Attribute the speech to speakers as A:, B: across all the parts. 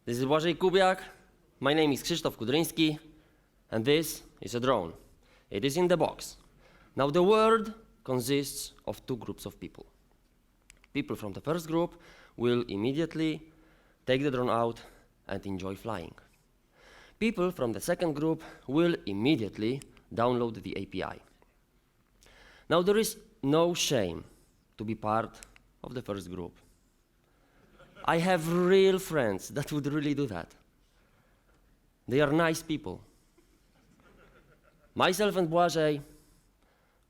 A: This is Błażej Kubiak. My name is Krzysztof Kudryński, and this is a drone. It is in the box. Now the world consists of two groups of people. People from the first group will immediately take the drone out and enjoy flying. People from the second group will immediately download the API. Now there is no shame to be part of the first group. I have real friends that would really do that. They are nice people. Myself and Błażej,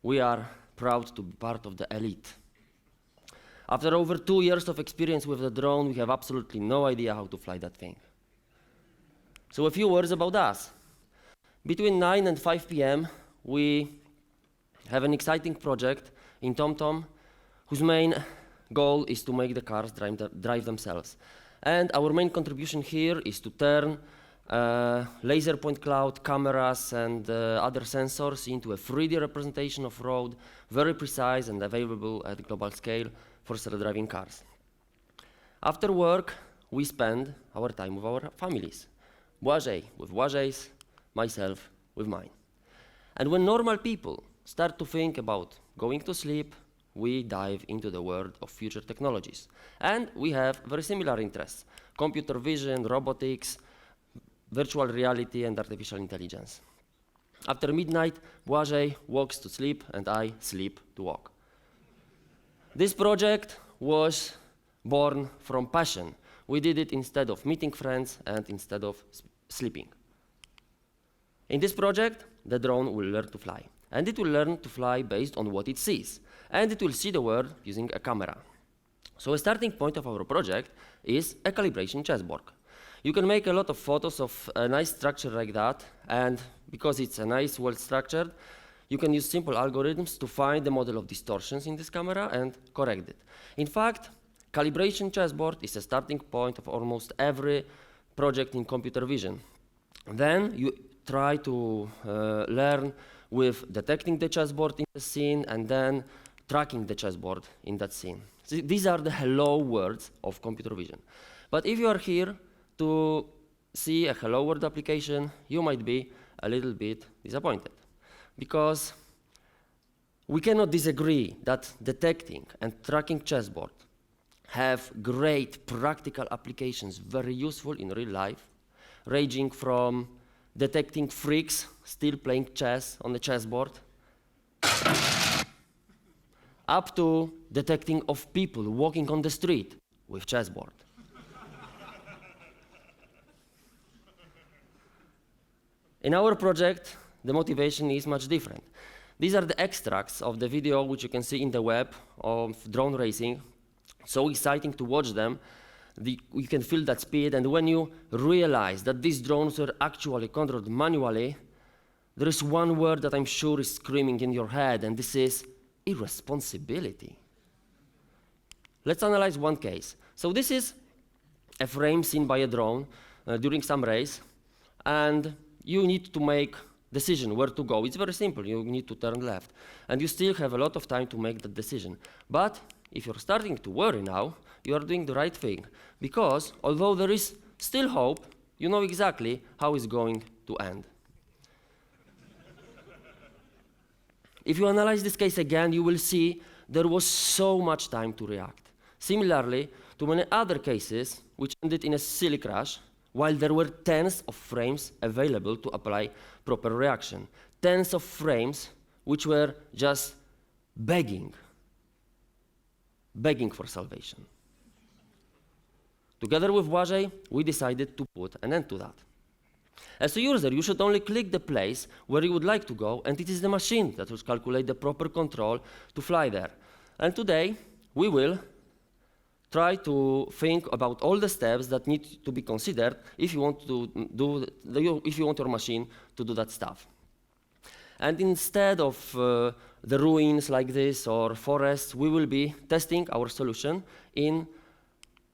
A: we are proud to be part of the elite. After over 2 years of experience with the drone, we have absolutely no idea how to fly that thing. So a few words about us. Between 9 and 5 p.m., we have an exciting project in TomTom, whose main goal is to make the cars drive themselves. And our main contribution here is to turn laser point cloud, cameras, and other sensors into a 3D representation of road, very precise and available at global scale for self-driving cars. After work, we spend our time with our families. Błażej with Błażej's, myself with mine. And when normal people start to think about going to sleep, we dive into the world of future technologies. And we have very similar interests: computer vision, robotics, virtual reality, and artificial intelligence. After midnight, Błażej walks to sleep, and I sleep to walk. This project was born from passion. We did it instead of meeting friends and instead of sleeping. In this project, the drone will learn to fly. And it will learn to fly based on what it sees. And it will see the world using a camera. So a starting point of our project is a calibration chessboard. You can make a lot of photos of a nice structure like that, and because it's a nice, well-structured, you can use simple algorithms to find the model of distortions in this camera and correct it. In fact, calibration chessboard is a starting point of almost every project in computer vision. Then you try to learn with detecting the chessboard in the scene and then tracking the chessboard in that scene. So these are the hello words of computer vision. But if you are here to see a hello world application, you might be a little bit disappointed, because we cannot disagree that detecting and tracking chessboard have great practical applications, very useful in real life, ranging from detecting freaks still playing chess on the chessboard up to detecting of people walking on the street with chessboard. In our project, the motivation is much different. These are the extracts of the video which you can see in the web of drone racing. So exciting to watch them. You can feel that speed, and when you realize that these drones were actually controlled manually, there is one word that I'm sure is screaming in your head, and this is irresponsibility. Let's analyze one case. So this is a frame seen by a drone during some race, and you need to make decision where to go. It's very simple. You need to turn left, and you still have a lot of time to make that decision. But if you're starting to worry now, you are doing the right thing, because although there is still hope, you know exactly how it's going to end. If you analyze this case again, you will see there was so much time to react. Similarly to many other cases which ended in a silly crash, while there were tens of frames available to apply proper reaction. Tens of frames which were just begging for salvation. Together with Błażej, we decided to put an end to that. As a user, you should only click the place where you would like to go, and it is the machine that will calculate the proper control to fly there. And today, we will try to think about all the steps that need to be considered if you want if you want your machine to do that stuff. And instead of the ruins like this or forests, we will be testing our solution in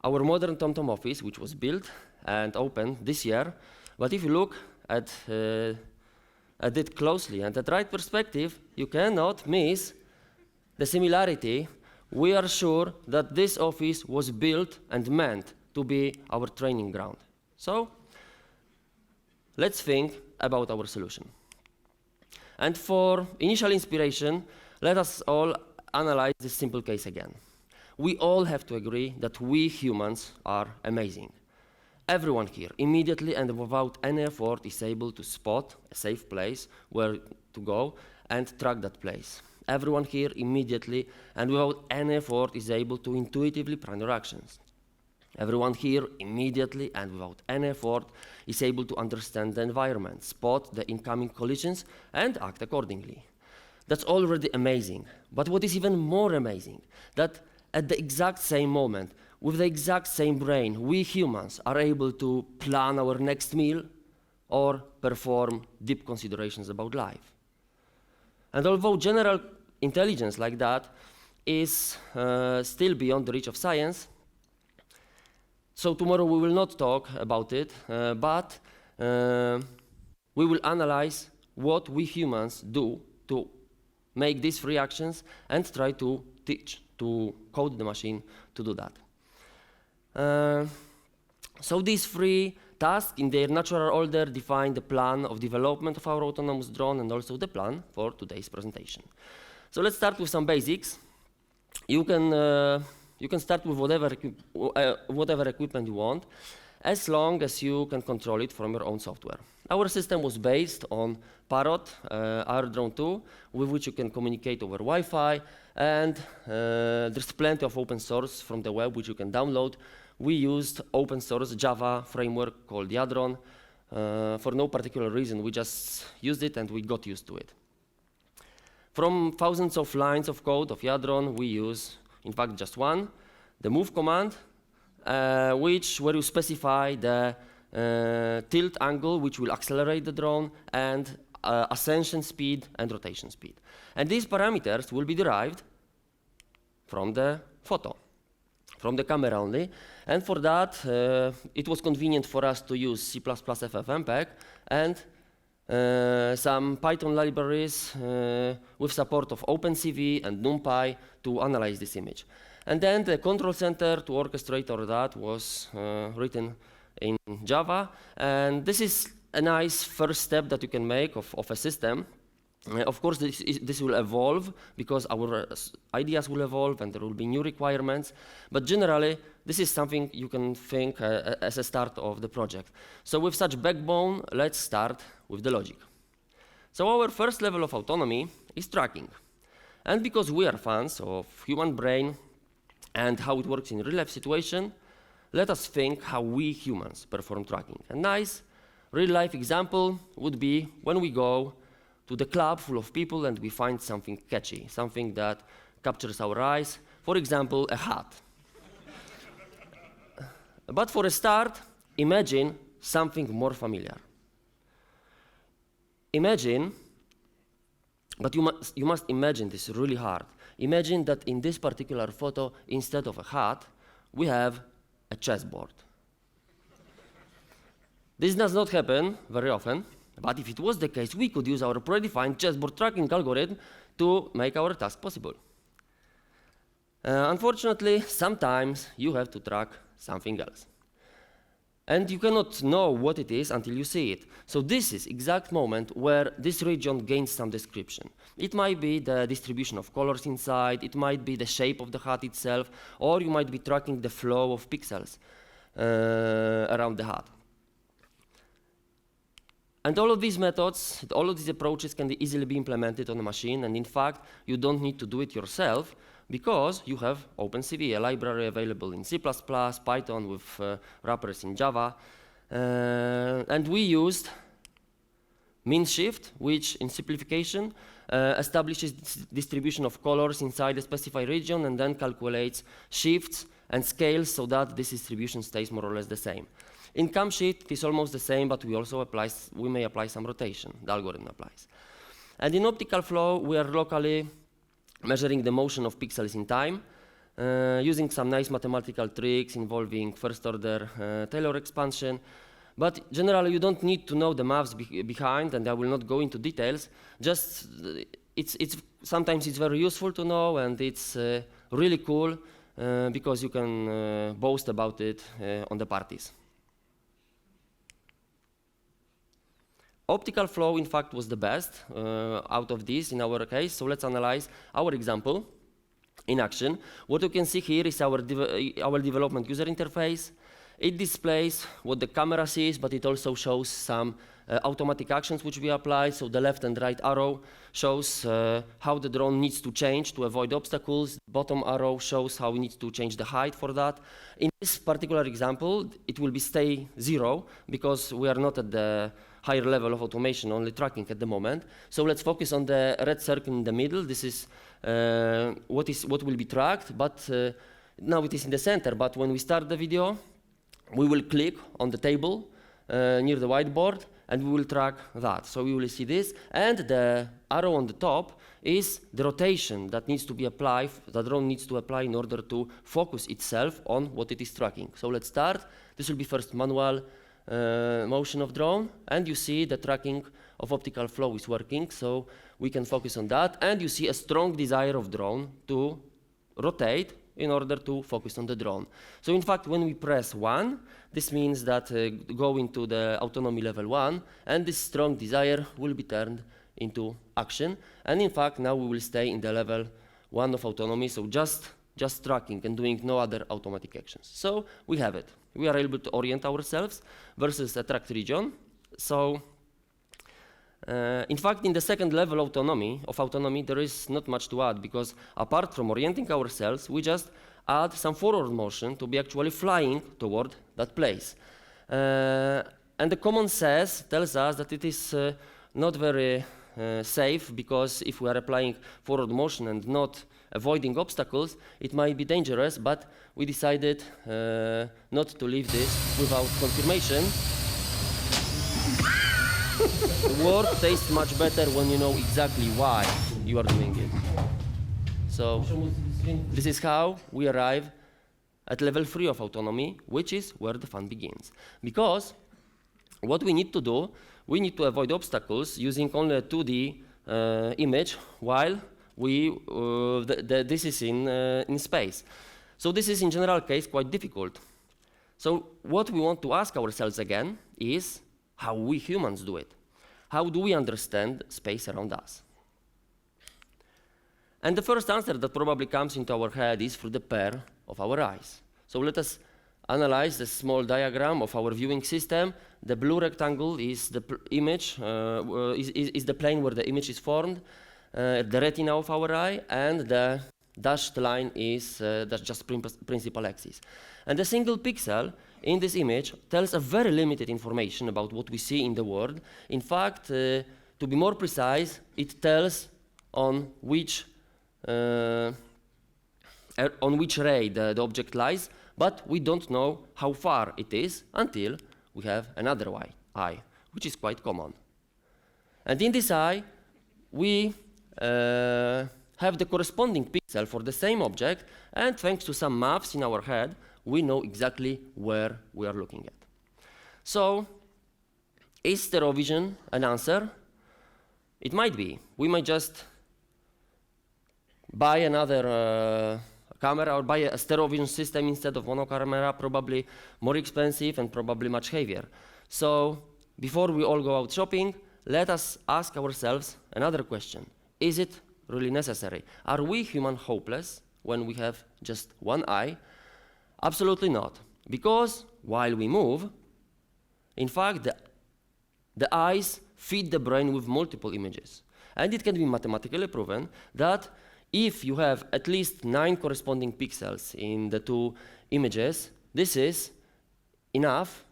A: our modern TomTom office, which was built and opened this year. But if you look at it closely and at the right perspective, you cannot miss the similarity. We are sure that this office was built and meant to be our training ground. So let's think about our solution. And for initial inspiration, let us all analyze this simple case again. We all have to agree that we humans are amazing. Everyone here, immediately and without any effort, is able to spot a safe place where to go and track that place. Everyone here, immediately and without any effort, is able to intuitively plan your actions. Everyone here, immediately and without any effort, is able to understand the environment, spot the incoming collisions, and act accordingly. That's already amazing. But what is even more amazing, that at the exact same moment, with the exact same brain, we humans are able to plan our next meal or perform deep considerations about life. And although general intelligence like that is still beyond the reach of science, so tomorrow we will not talk about it, but we will analyze what we humans do to make these reactions and try to code the machine to do that. So these three tasks in their natural order define the plan of development of our autonomous drone and also the plan for today's presentation. So let's start with some basics. You can start with whatever equipment you want, as long as you can control it from your own software. Our system was based on Parrot, our drone 2, with which you can communicate over Wi-Fi, and there's plenty of open source from the web which you can download. We used open source Java framework called Yadron. For no particular reason, we just used it and we got used to it. From thousands of lines of code of Yadron, we use, in fact, just one, the move command, where you specify the tilt angle, which will accelerate the drone, and ascension speed and rotation speed. And these parameters will be derived from the photo, from the camera only. And for that, it was convenient for us to use C++ FFmpeg and some Python libraries with support of OpenCV and NumPy to analyze this image. And then the control center to orchestrate all that was written in Java. And this is a nice first step that you can make of a system. Of course, this will evolve because our ideas will evolve and there will be new requirements. But generally, this is something you can think as a start of the project. So with such backbone, let's start with the logic. So our first level of autonomy is tracking. And because we are fans of human brain and how it works in real-life situation, let us think how we humans perform tracking. A nice real-life example would be when we go to the club full of people and we find something catchy, something that captures our eyes, for example, a hat. But for a start, imagine something more familiar. Imagine, but you must imagine this really hard. Imagine that in this particular photo, instead of a hat, we have a chessboard. This does not happen very often, but if it was the case, we could use our predefined chessboard tracking algorithm to make our task possible. Unfortunately, sometimes you have to track something else. And you cannot know what it is until you see it. So this is exact moment where this region gains some description. It might be the distribution of colors inside, it might be the shape of the hat itself, or you might be tracking the flow of pixels around the hat. And all of these methods, all of these approaches can easily be implemented on a machine, and in fact, you don't need to do it yourself because you have OpenCV, a library available in C++, Python with wrappers in Java. And we used min-shift, which in simplification establishes distribution of colors inside a specified region and then calculates shifts and scales so that this distribution stays more or less the same. In CamShift, it is almost the same, but we may apply some rotation. The algorithm applies. And in optical flow, we are locally measuring the motion of pixels in time, using some nice mathematical tricks involving first-order Taylor expansion. But generally, you don't need to know the maths behind, and I will not go into details. Just, sometimes it's very useful to know, and it's really cool because you can boast about it on the parties. Optical flow, in fact, was the best out of this in our case. So let's analyze our example in action. What you can see here is our development user interface. It displays what the camera sees, but it also shows some automatic actions which we apply. So the left and right arrow shows how the drone needs to change to avoid obstacles. Bottom arrow shows how we need to change the height for that. In this particular example, it will be stay 0 because we are not at the higher level of automation, only tracking at the moment. So let's focus on the red circle in the middle. This is what will be tracked, but now it is in the center. But when we start the video, we will click on the table near the whiteboard, and we will track that. So we will see this, and the arrow on the top is the rotation that needs to be applied, the drone needs to apply in order to focus itself on what it is tracking. So let's start. This will be first manual motion of drone, and you see the tracking of optical flow is working, so we can focus on that, and you see a strong desire of drone to rotate in order to focus on the drone. So in fact, when we press 1, this means that go into the autonomy level 1, and this strong desire will be turned into action. And in fact, now we will stay in the level 1 of autonomy, so just tracking and doing no other automatic actions. So we have it. We are able to orient ourselves versus a tracked region. So in fact, in the second level of autonomy, there is not much to add, because apart from orienting ourselves, we just add some forward motion to be actually flying toward that place. And the common sense tells us that it is not very safe, because if we are applying forward motion and not avoiding obstacles, it might be dangerous, but we decided not to leave this without confirmation. The work tastes much better when you know exactly why you are doing it. So this is how we arrive at level 3 of autonomy, which is where the fun begins. Because what we need to do, we need to avoid obstacles using only a 2D image while this is in space. So this is in general case quite difficult. So what we want to ask ourselves again is how we humans do it. How do we understand space around us? And the first answer that probably comes into our head is through the pair of our eyes. So let us analyze the small diagram of our viewing system. The blue rectangle is the image, is the plane where the image is formed, the retina of our eye, and the dashed line is that's just principal axis. And a single pixel in this image tells a very limited information about what we see in the world. In fact, to be more precise, it tells on which ray the object lies, but we don't know how far it is until we have another eye, which is quite common. And in this eye, we have the corresponding pixel for the same object, and thanks to some maths in our head, we know exactly where we are looking at. So, is stereo vision an answer? It might be. We might just buy another camera or buy a stereo vision system instead of mono camera, probably more expensive and probably much heavier. So, before we all go out shopping, let us ask ourselves another question. Is it really necessary? Are we human hopeless when we have just one eye? Absolutely not. Because while we move, in fact, the eyes feed the brain with multiple images. And it can be mathematically proven that if you have at least 9 corresponding pixels in the 2 images, this is enough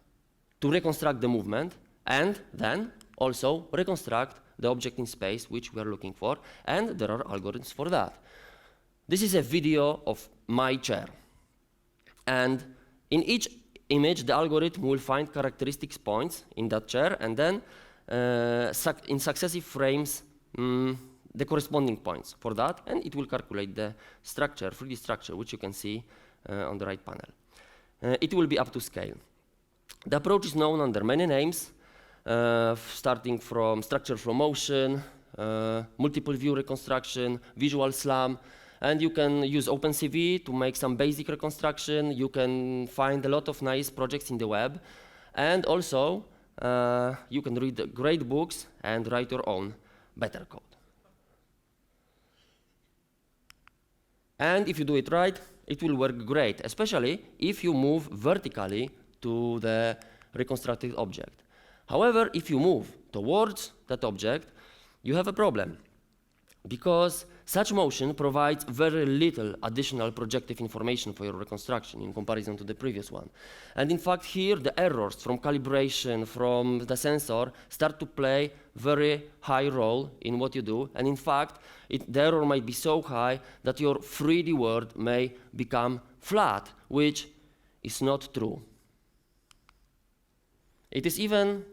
A: to reconstruct the movement and then also reconstruct the object in space which we are looking for, and there are algorithms for that. This is a video of my chair. And in each image, the algorithm will find characteristics points in that chair, and then in successive frames, the corresponding points for that, and it will calculate the structure, 3D structure, which you can see on the right panel. It will be up to scale. The approach is known under many names, starting from structure from motion, multiple view reconstruction, visual SLAM, and you can use OpenCV to make some basic reconstruction. You can find a lot of nice projects in the web. And also, you can read the great books and write your own better code. And if you do it right, it will work great, especially if you move vertically to the reconstructed object. However, if you move towards that object, you have a problem, because such motion provides very little additional projective information for your reconstruction in comparison to the previous one. And in fact, here the errors from calibration, from the sensor, start to play very high role in what you do. And in fact, the error might be so high that your 3D world may become flat, which is not true. It is even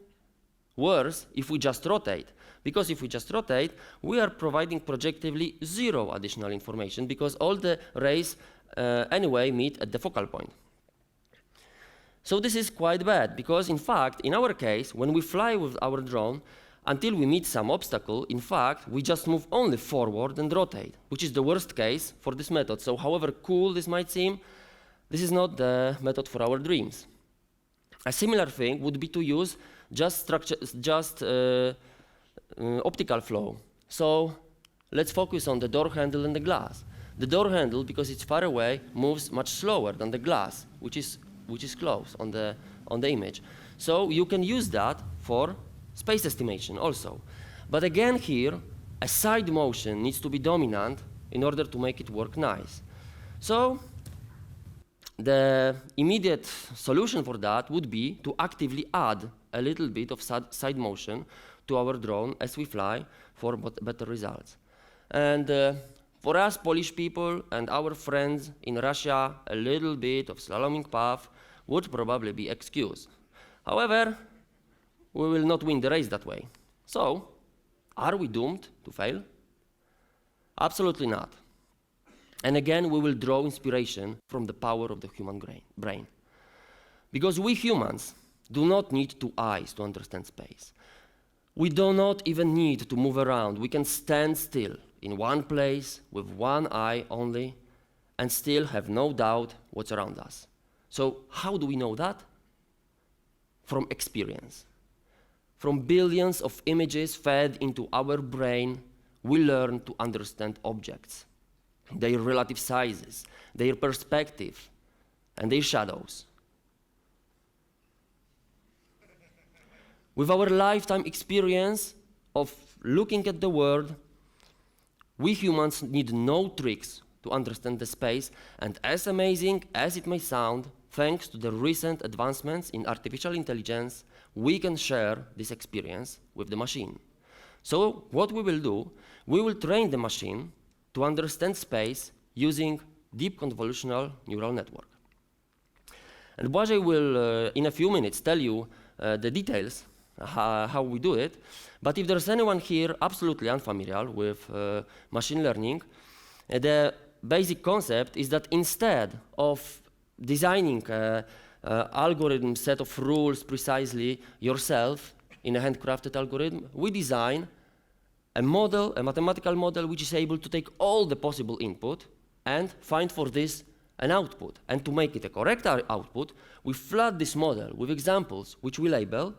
A: worse if we just rotate. Because if we just rotate, we are providing projectively zero additional information, because all the rays anyway meet at the focal point. So this is quite bad, because in fact, in our case, when we fly with our drone, until we meet some obstacle, in fact, we just move only forward and rotate, which is the worst case for this method. So however cool this might seem, this is not the method for our dreams. A similar thing would be to use just optical flow. So let's focus on the door handle and the glass. The door handle, because it's far away, moves much slower than the glass, which is close on the image. So you can use that for space estimation also. But again here, a side motion needs to be dominant in order to make it work nice. So the immediate solution for that would be to actively add a little bit of side motion to our drone as we fly for better results. And for us Polish people and our friends in Russia, a little bit of slaloming path would probably be excused. However, we will not win the race that way. So, are we doomed to fail? Absolutely not. And again, we will draw inspiration from the power of the human brain. Because we humans do not need two eyes to understand space. We do not even need to move around. We can stand still in one place with one eye only and still have no doubt what's around us. So how do we know that? From experience. From billions of images fed into our brain, we learn to understand objects, their relative sizes, their perspective, and their shadows. With our lifetime experience of looking at the world, we humans need no tricks to understand the space, and as amazing as it may sound, thanks to the recent advancements in artificial intelligence, we can share this experience with the machine. So what we will do, we will train the machine to understand space using deep convolutional neural network. And Błażej will, in a few minutes, tell you the details how we do it. But if there's anyone here absolutely unfamiliar with machine learning, the basic concept is that instead of designing an algorithm set of rules precisely yourself in a handcrafted algorithm, we design a model, a mathematical model, which is able to take all the possible input and find for this an output. And to make it a correct output, we flood this model with examples which we label,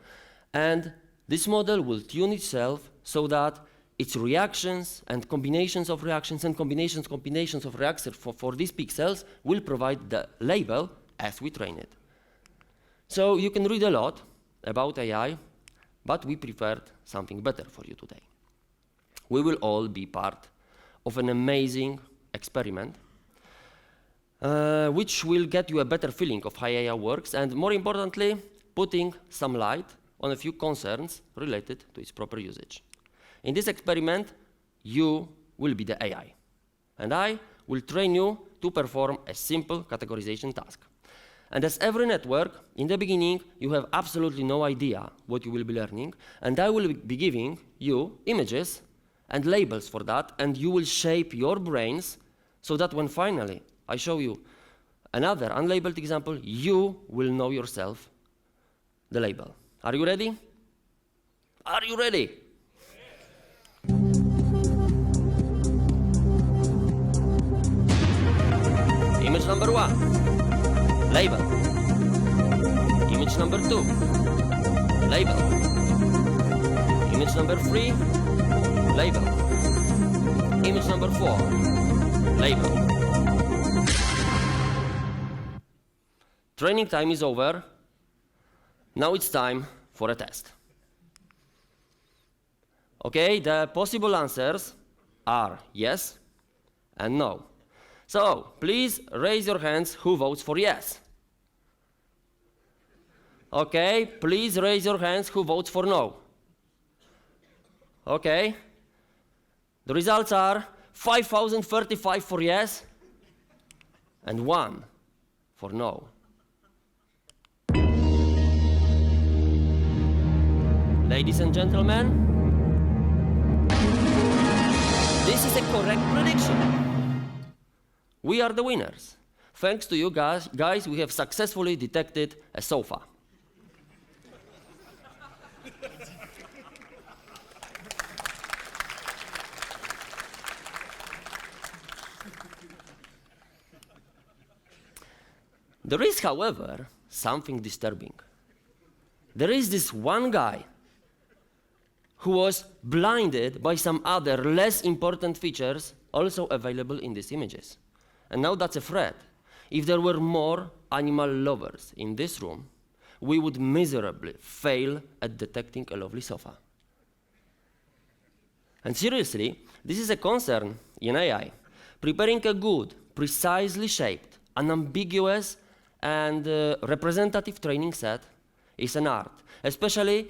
A: and this model will tune itself so that its reactions and combinations of reactions and combinations of reactions for these pixels will provide the label as we train it. So you can read a lot about AI, but we prepared something better for you today. We will all be part of an amazing experiment which will get you a better feeling of how AI works, and more importantly, putting some light on a few concerns related to its proper usage. In this experiment, you will be the AI, and I will train you to perform a simple categorization task. And as every network, in the beginning, you have absolutely no idea what you will be learning, and I will be giving you images and labels for that, and you will shape your brains so that when finally I show you another unlabeled example, you will know yourself the label. Are you ready? Are you ready? Image number 1, label. Image number 2, label. Image number 3, label. Image number 4, label. Training time is over. Now it's time for a test. Okay, the possible answers are yes and no. So, please raise your hands who votes for yes. Okay, please raise your hands who votes for no. Okay, the results are 5,035 for yes and 1 for no. Ladies and gentlemen, this is a correct prediction. We are the winners. Thanks to you guys, we have successfully detected a sofa. There is, however, something disturbing. There is this one guy who was blinded by some other less important features also available in these images. And now that's a threat. If there were more animal lovers in this room, we would miserably fail at detecting a lovely sofa. And seriously, this is a concern in AI. Preparing a good, precisely shaped, unambiguous, and representative training set is an art, especially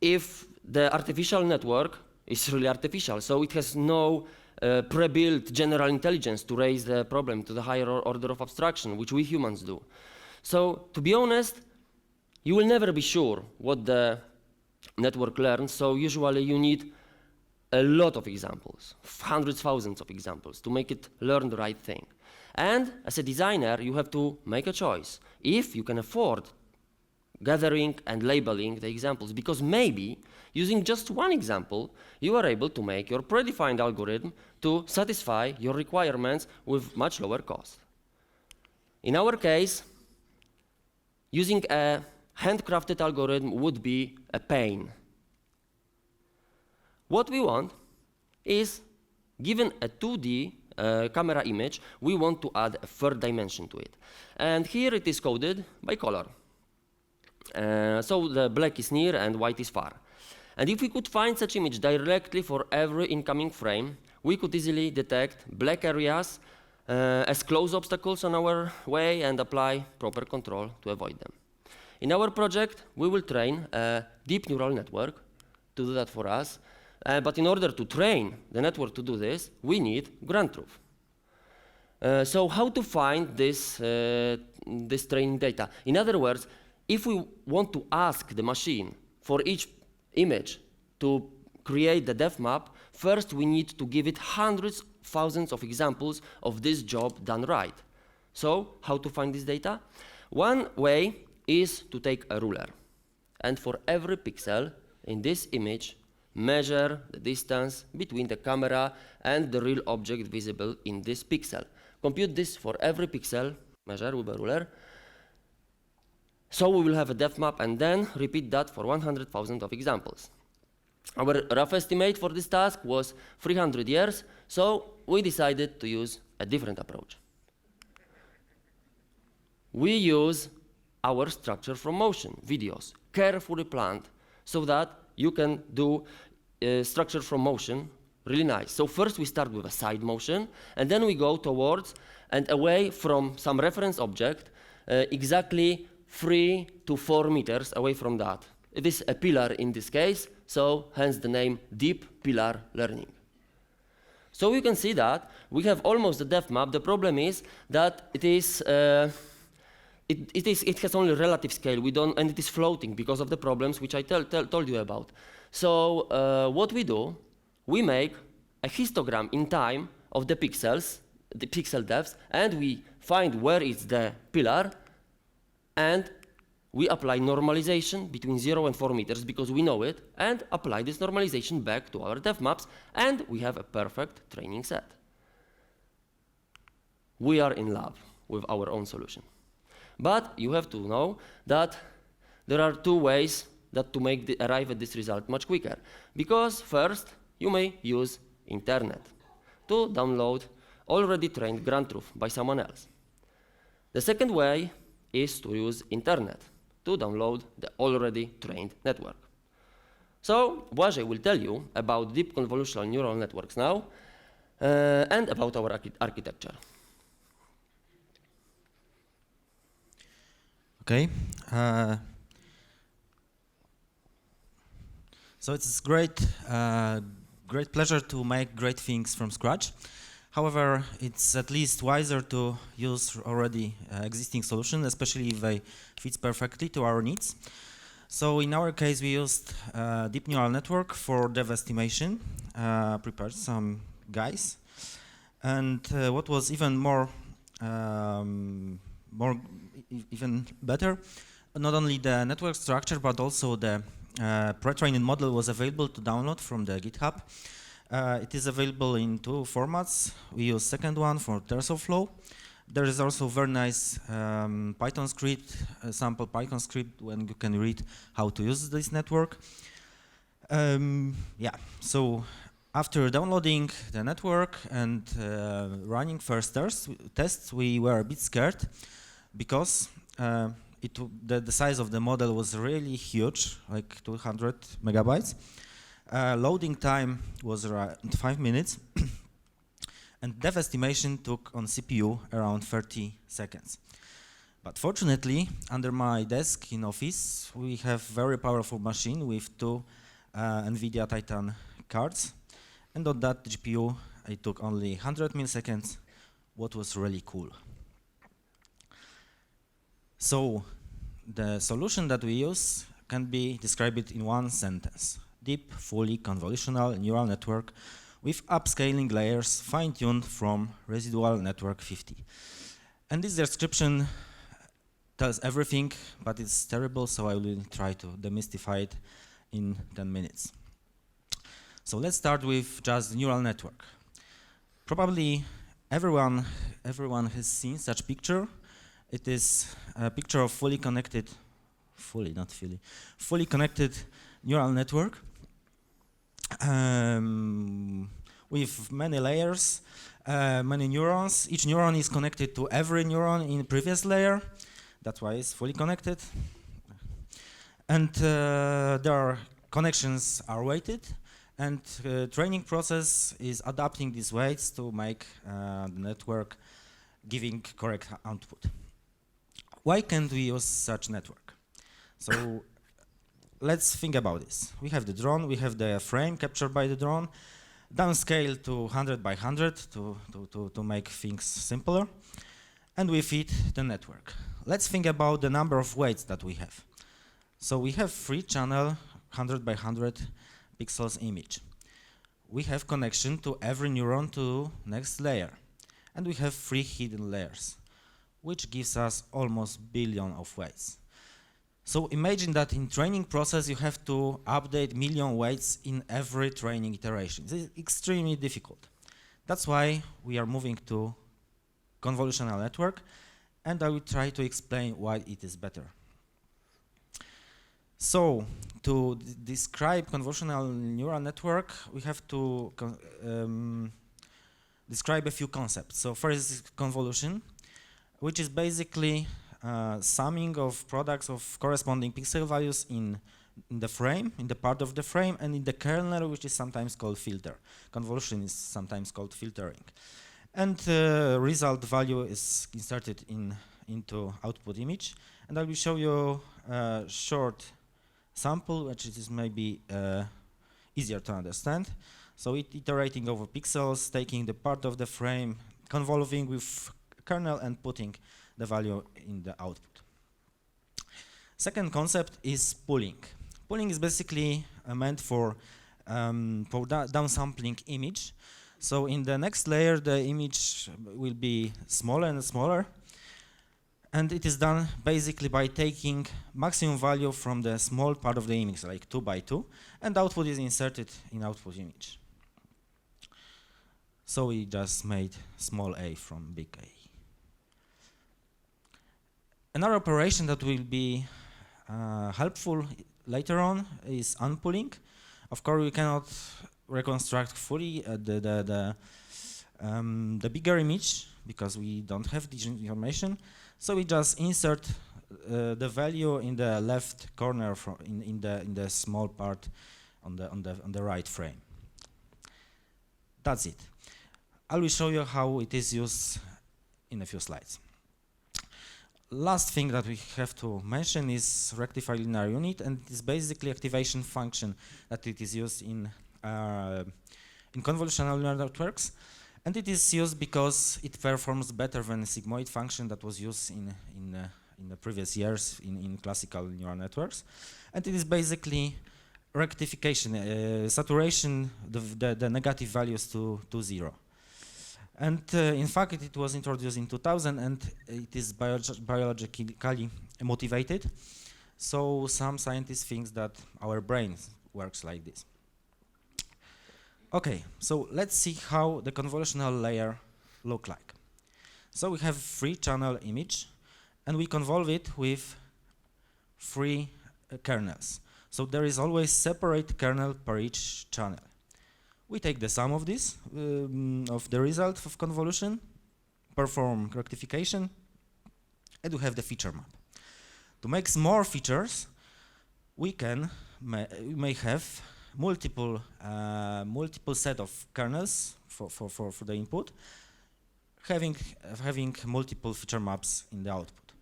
A: if the artificial network is really artificial, so it has no pre-built general intelligence to raise the problem to the higher order of abstraction, which we humans do. So, to be honest, you will never be sure what the network learns, so usually you need a lot of examples, hundreds, thousands of examples, to make it learn the right thing. And as a designer, you have to make a choice. If you can afford gathering and labeling the examples, because maybe using just one example, you are able to make your predefined algorithm to satisfy your requirements with much lower cost. In our case, using a handcrafted algorithm would be a pain. What we want is, given a 2D camera image, we want to add a third dimension to it. And here it is coded by color. So the black is near and white is far. And if we could find such image directly for every incoming frame, we could easily detect black areas as close obstacles on our way and apply proper control to avoid them. In our project, we will train a deep neural network to do that for us. But in order to train the network to do this, we need ground truth. So how to find this training data? In other words, if we want to ask the machine for each image to create the depth map, first we need to give it hundreds, thousands of examples of this job done right. So how to find this data? One way is to take a ruler, and for every pixel in this image, measure the distance between the camera and the real object visible in this pixel. Compute this for every pixel, measure with a ruler. So we will have a depth map and then repeat that for 100,000 of examples. Our rough estimate for this task was 300 years, so we decided to use a different approach. We use our structure from motion videos, carefully planned, so that you can do structure from motion really nice. So first we start with a side motion, and then we go towards and away from some reference object, exactly 3 to 4 meters away from that. It is a pillar in this case, so hence the name Deep Pillar Learning. So you can see that we have almost the depth map. The problem is that it has only relative scale. And it is floating because of the problems which I told you about. So what we do, we make a histogram in time of the pixels, the pixel depths, and we find where is the pillar, and we apply normalization between 0 and 4 meters because we know it, and apply this normalization back to our depth maps, and we have a perfect training set. We are in love with our own solution. But you have to know that there are two ways that to arrive at this result much quicker. Because first, you may use internet to download already trained ground truth by someone else. The second way is to use internet to download the already trained network. So Błażej will tell you about deep convolutional neural networks now and about our architecture.
B: Okay. So it's great pleasure to make great things from scratch. However, it's at least wiser to use already existing solutions, especially if they fit perfectly to our needs. So in our case, we used deep neural network for dev estimation, prepared some guys. And what was even even better, not only the network structure, but also the pre-trained model was available to download from the GitHub. It is available in two formats. We use second one for TensorFlow. There is also very nice Python script, sample Python script, when you can read how to use this network. Yeah, so after downloading the network and running first tests, we were a bit scared because the size of the model was really huge, like 200 megabytes. Loading time was around 5 minutes, and dev estimation took on CPU around 30 seconds. But fortunately, under my desk in office, we have very powerful machine with two NVIDIA Titan cards, and on that GPU, it took only 100 milliseconds, what was really cool. So the solution that we use can be described in one sentence: deep, fully convolutional neural network with upscaling layers fine-tuned from residual network 50. And this description tells everything, but it's terrible, so I will try to demystify it in 10 minutes. So let's start with just the neural network. Probably everyone has seen such picture. It is a picture of fully connected neural network with many layers, many neurons. Each neuron is connected to every neuron in the previous layer. That's why it's fully connected. And their connections are weighted, and training process is adapting these weights to make the network giving correct output. Why can't we use such network? So let's think about this. We have the drone, we have the frame captured by the drone, downscale to 100 by 100 to make things simpler, and we feed the network. Let's think about the number of weights that we have. So we have 3 channel 100 by 100 pixels image. We have connection to every neuron to next layer, and we have 3 hidden layers, which gives us almost billion of weights. So imagine that in training process you have to update million weights in every training iteration. This is extremely difficult. That's why we are moving to convolutional network, and I will try to explain why it is better. So to describe convolutional neural network, we have to describe a few concepts. So first is convolution, which is basically summing of products of corresponding pixel values in the frame, in the part of the frame, and in the kernel, which is sometimes called filter. Convolution is sometimes called filtering. And result value is inserted into output image. And I will show you a short sample, which is maybe easier to understand. So iterating over pixels, taking the part of the frame, convolving with kernel, and putting the value in the output. Second concept is pooling. Pooling is basically meant for downsampling image. So in the next layer, the image will be smaller and smaller. And it is done basically by taking maximum value from the small part of the image, like 2 by 2, and output is inserted in output image. So we just made small a from big A. Another operation that will be helpful later on is unpooling. Of course, we cannot reconstruct fully the bigger image because we don't have the information. So we just insert the value in the left corner in the small part on the right frame. That's it. I will show you how it is used in a few slides. Last thing that we have to mention is rectified linear unit, and it's basically activation function that it is used in convolutional neural networks. And it is used because it performs better than a sigmoid function that was used in the previous years in classical neural networks. And it is basically rectification, saturation the negative values to 0. And in fact, it was introduced in 2000, and it is biologically motivated. So some scientists think that our brain works like this. Okay, so let's see how the convolutional layer look like. So we have 3-channel image, and we convolve it with 3 kernels. So there is always separate kernel per each channel. We take the sum of this, of the result of convolution, perform rectification, and we have the feature map. To make more features, we may have multiple set of kernels for the input, having multiple feature maps in the output.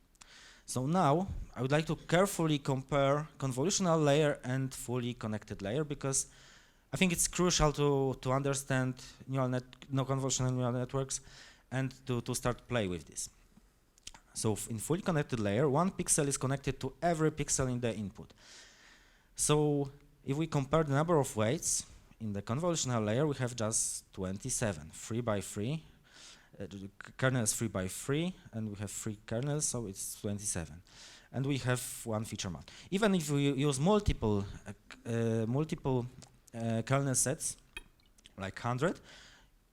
B: So now I would like to carefully compare convolutional layer and fully connected layer, because I think it's crucial to understand convolutional neural networks and to start play with this. So in fully connected layer, 1 pixel is connected to every pixel in the input. So if we compare the number of weights in the convolutional layer, we have just 27, 3 by 3, kernels 3 by 3, and we have 3 kernels, so it's 27. And we have 1 feature map. Even if we use multiple kernel sets, like 100,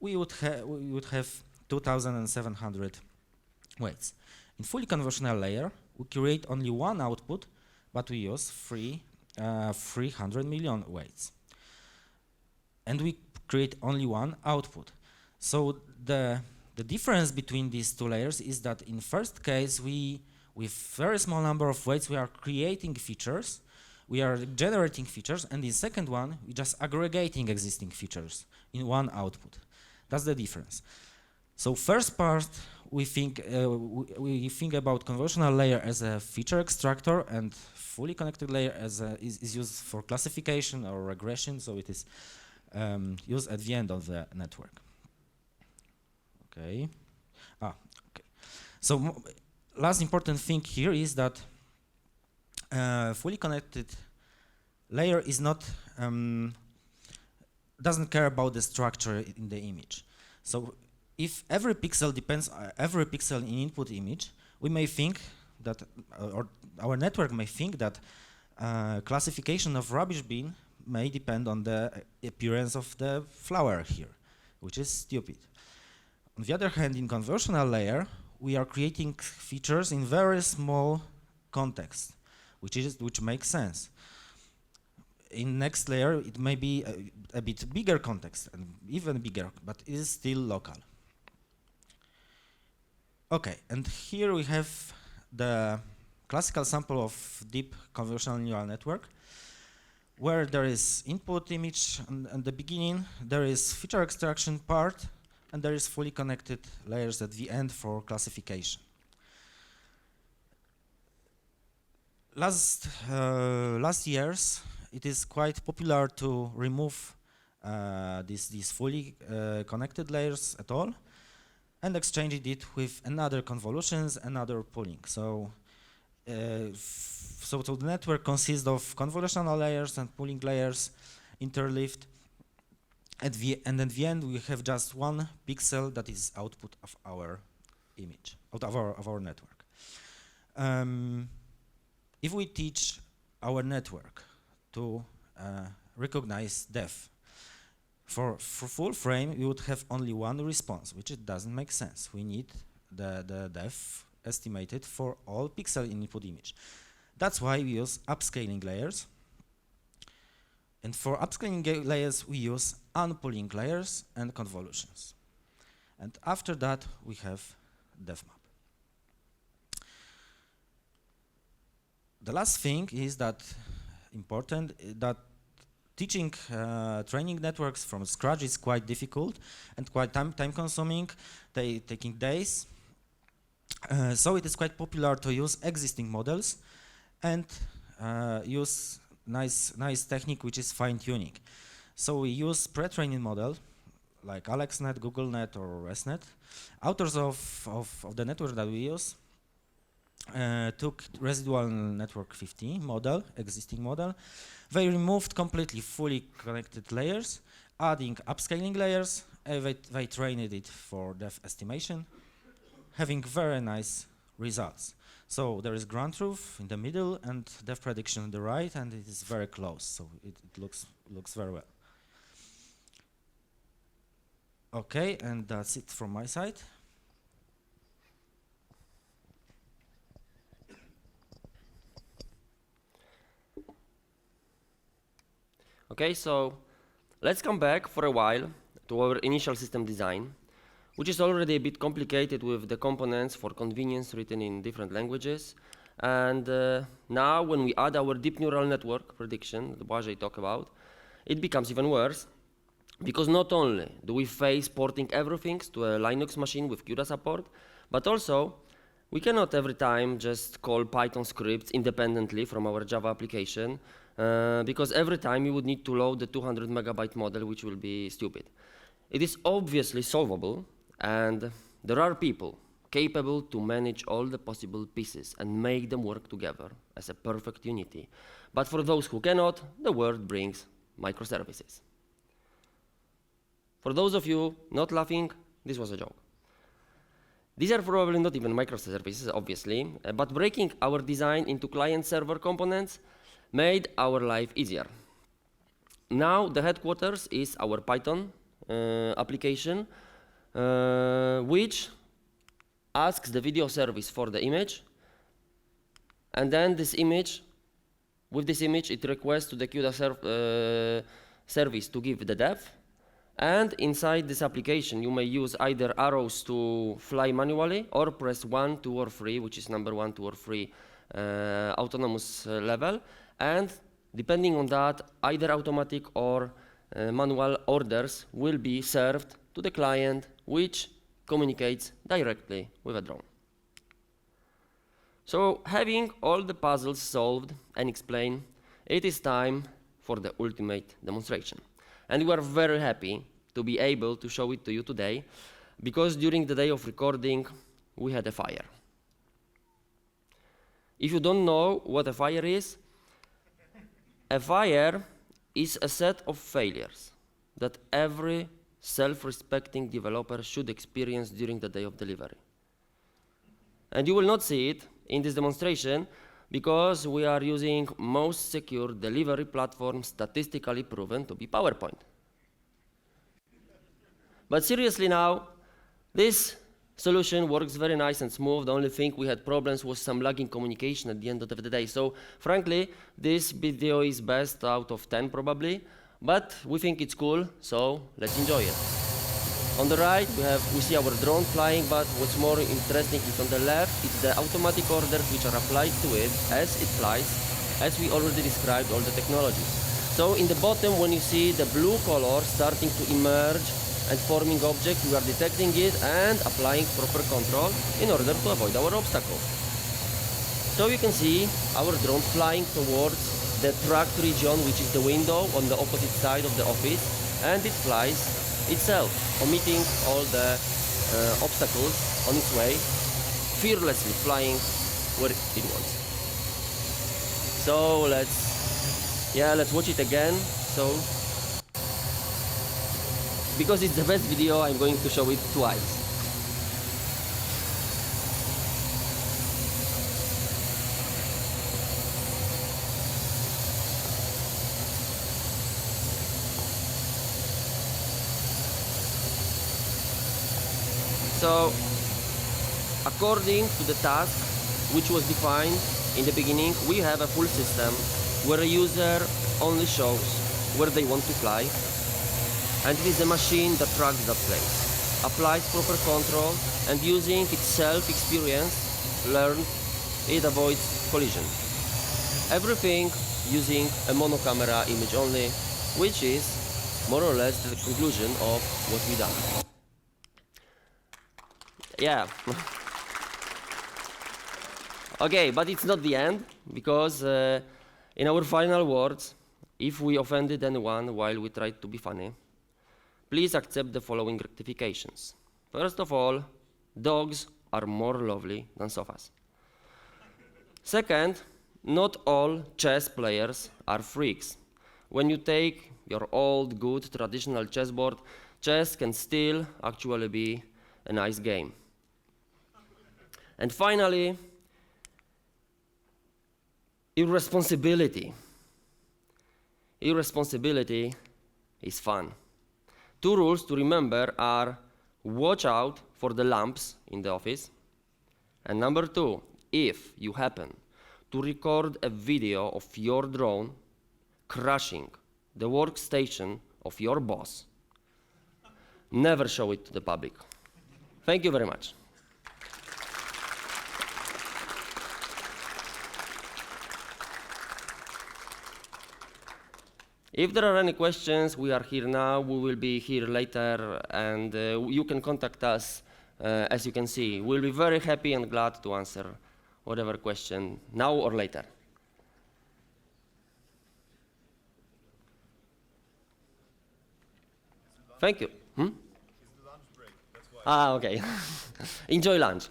B: we would have 2,700 weights. In fully convolutional layer, we create only 1 output, but we use 300 million weights. And we create only 1 output. So the difference between these 2 layers is that in first case, with very small number of weights, we are creating features, we are generating features, and in second one, we just aggregating existing features in 1 output. That's the difference. So first part, we think about convolutional layer as a feature extractor, and fully connected layer as is used for classification or regression, so it is used at the end of the network. Okay. Okay. So last important thing here is that fully connected layer is not doesn't care about the structure in the image. So if every pixel depends on every pixel in input image, we may think that, or our network may think that classification of rubbish bin may depend on the appearance of the flower here, which is stupid. On the other hand, in convolutional layer, we are creating features in very small context, which makes sense. In next layer, it may be a bit bigger context, and even bigger, but it is still local. Okay, and here we have the classical sample of deep convolutional neural network, where there is input image at the beginning, there is feature extraction part, and there is fully connected layers at the end for classification. Last years, it is quite popular to remove these fully connected layers at all, and exchange it with another convolutions, another pooling. So, so the network consists of convolutional layers and pooling layers interleaved. And at the end, we have just 1 pixel that is output of our image, of our network. If we teach our network to recognize depth, for full frame, we would have only 1 response, which it doesn't make sense. We need the depth estimated for all pixel in input image. That's why we use upscaling layers. And for upscaling layers, we use unpooling layers and convolutions. And after that, we have DevMap. The last thing is that important that teaching training networks from scratch is quite difficult and quite time-consuming, taking days. So it is quite popular to use existing models and use nice technique, which is fine-tuning. So we use pre-training model like AlexNet, GoogleNet, or ResNet. Authors of the network that we use took residual network 50 model, existing model. They removed completely fully connected layers, adding upscaling layers, and they trained it for depth estimation, having very nice results. So there is ground truth in the middle and depth prediction on the right, and it is very close, so it looks very well. Okay, and that's it from my side.
A: Okay, so let's come back for a while to our initial system design, which is already a bit complicated with the components for convenience written in different languages. And now when we add our deep neural network prediction that Błażej talked about, it becomes even worse, because not only do we face porting everything to a Linux machine with CUDA support, but also we cannot every time just call Python scripts independently from our Java application, because every time you would need to load the 200 megabyte model, which will be stupid. It is obviously solvable, and there are people capable to manage all the possible pieces and make them work together as a perfect unity. But for those who cannot, the world brings microservices. For those of you not laughing, this was a joke. These are probably not even microservices, obviously, but breaking our design into client-server components made our life easier. Now the headquarters is our Python application, which asks the video service for the image, and then with this image it requests to the CUDA service to give the depth. And inside this application, you may use either arrows to fly manually or press 1, 2, or 3, which is number 1, 2, or 3 autonomous level. And depending on that, either automatic or manual orders will be served to the client, which communicates directly with a drone. So having all the puzzles solved and explained, it is time for the ultimate demonstration. And we are very happy to be able to show it to you today, because during the day of recording, we had a fire. If you don't know what a fire is a set of failures that every self-respecting developer should experience during the day of delivery. And you will not see it in this demonstration, because we are using most secure delivery platform statistically proven to be PowerPoint. But seriously now, this solution works very nice and smooth. The only thing we had problems was some lagging communication at the end of the day. So frankly, this video is best out of 10 probably, but we think it's cool, so let's enjoy it. On the right, we see our drone flying, but what's more interesting is on the left, it's the automatic orders which are applied to it as it flies, as we already described all the technologies. So in the bottom, when you see the blue color starting to emerge and forming objects, we are detecting it and applying proper control in order to avoid our obstacle. So you can see our drone flying towards the tracked region, which is the window on the opposite side of the office, and it flies itself, omitting all the obstacles on its way, fearlessly flying where it wants. So let's watch it again. So, because it's the best video, I'm going to show it twice. So, according to the task which was defined in the beginning, we have a full system where a user only shows where they want to fly, and it is a machine that tracks that place, applies proper control, and using its self-experience learned, it avoids collision. Everything using a monocamera image only, which is more or less the conclusion of what we done. Yeah. Okay, but it's not the end, because in our final words, if we offended anyone while we tried to be funny, please accept the following rectifications. First of all, dogs are more lovely than sofas. Second, not all chess players are freaks. When you take your old, good, traditional chessboard, chess can still actually be a nice game. And finally, irresponsibility. Irresponsibility is fun. 2 rules to remember are: watch out for the lamps in the office, and number 2, if you happen to record a video of your drone crashing the workstation of your boss, never show it to the public. Thank you very much. If there are any questions, we are here now, we will be here later, and you can contact us, as you can see. We'll be very happy and glad to answer whatever question, now or later. Thank you. It's the lunch break, that's why. Ah, okay. Enjoy lunch.